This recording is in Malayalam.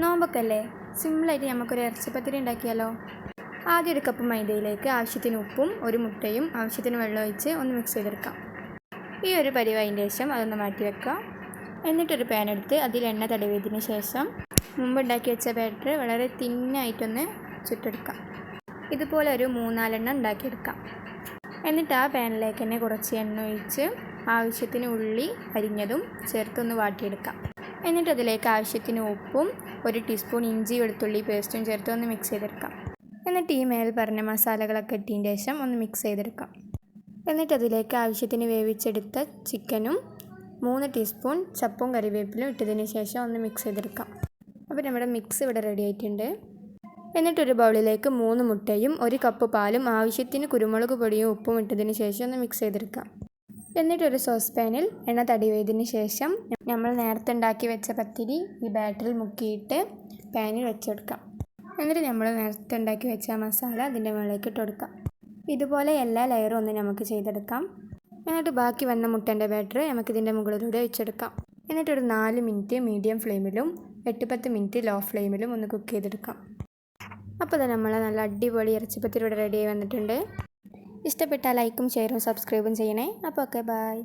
നോമ്പൊക്കെ അല്ലേ, സിമ്പിളായിട്ട് നമുക്കൊരു ഇറച്ചിപ്പത്തിരി ഉണ്ടാക്കിയാലോ. ആദ്യം ഒരു കപ്പ് മൈദയിലേക്ക് ആവശ്യത്തിന് ഉപ്പും ഒരു മുട്ടയും ആവശ്യത്തിന് വെള്ളം ഒഴിച്ച് ഒന്ന് മിക്സ് ചെയ്തെടുക്കാം. ഈ ഒരു പരിവായതിന് ശേഷം അതൊന്ന് മാറ്റി വെക്കാം. എന്നിട്ടൊരു പാൻ എടുത്ത് അതിൽ എണ്ണ തടവിയതിന് ശേഷം മുമ്പ് ഉണ്ടാക്കി വെച്ച ബാറ്റർ വളരെ തിന്നായിട്ടൊന്ന് ചുട്ടെടുക്കാം. ഇതുപോലെ ഒരു 3-4 ഉണ്ടാക്കിയെടുക്കാം. എന്നിട്ട് ആ പാനിലേക്ക് തന്നെ കുറച്ച് എണ്ണ ഒഴിച്ച് ആവശ്യത്തിന് ഉള്ളി അരിഞ്ഞതും ചേർത്തൊന്ന് വാട്ടിയെടുക്കാം. എന്നിട്ട് അതിലേക്ക് ആവശ്യത്തിന് ഉപ്പും 1 ടീസ്പൂൺ ഇഞ്ചി വെളുത്തുള്ളി പേസ്റ്റും ചേർത്ത് ഒന്ന് മിക്സ് ചെയ്തെടുക്കാം. എന്നിട്ട് ഈ മേൽ പറഞ്ഞ മസാലകളൊക്കെ ഇട്ടതിന് ശേഷം ഒന്ന് മിക്സ് ചെയ്തെടുക്കാം. എന്നിട്ട് അതിലേക്ക് ആവശ്യത്തിന് വേവിച്ചെടുത്ത ചിക്കനും 3 ടീസ്പൂൺ ചപ്പും കറിവേപ്പിലും ഇട്ടതിന് ശേഷം ഒന്ന് മിക്സ് ചെയ്തെടുക്കാം. അപ്പോൾ നമ്മുടെ മിക്സ് ഇവിടെ റെഡി ആയിട്ടുണ്ട്. എന്നിട്ടൊരു ബൗളിലേക്ക് 3 മുട്ടയും 1 കപ്പ് പാലും ആവശ്യത്തിന് കുരുമുളക് പൊടിയും ഉപ്പും ഇട്ടതിന് ശേഷം ഒന്ന് മിക്സ് ചെയ്തെടുക്കാം. എന്നിട്ടൊരു സോസ് പാനിൽ എണ്ണ തടവിയതിന് ശേഷം നമ്മൾ നേരത്തെ ഉണ്ടാക്കി വെച്ച പത്തിരി ഈ ബാറ്ററിൽ മുക്കിയിട്ട് പാനിൽ വെച്ചെടുക്കാം. എന്നിട്ട് നമ്മൾ നേരത്തെ ഉണ്ടാക്കി വെച്ച മസാല അതിൻ്റെ മുകളിലേക്ക് ഇട്ട് കൊടുക്കാം. ഇതുപോലെ എല്ലാ ലെയറും ഒന്ന് നമുക്ക് ചെയ്തെടുക്കാം. എന്നിട്ട് ബാക്കി വന്ന മുട്ടൻ്റെ ബാറ്റർ നമുക്കിതിൻ്റെ മുകളിലൂടെ വെച്ചെടുക്കാം. എന്നിട്ടൊരു 4 മിനിറ്റ് മീഡിയം ഫ്ലെയിമിലും 8-10 മിനിറ്റ് ലോ ഫ്ലെയിമിലും ഒന്ന് കുക്ക് ചെയ്തെടുക്കാം. അപ്പോൾ തന്നെ നമ്മൾ നല്ല അടിപൊളി ഇറച്ചിപ്പത്തിരി ഇവിടെ റെഡിയായി വന്നിട്ടുണ്ട്. ഇഷ്ടപ്പെട്ടാൽ ലൈക്കും ഷെയറും സബ്സ്ക്രൈബും ചെയ്യണേ. അപ്പോൾ ഓക്കെ, ബൈ.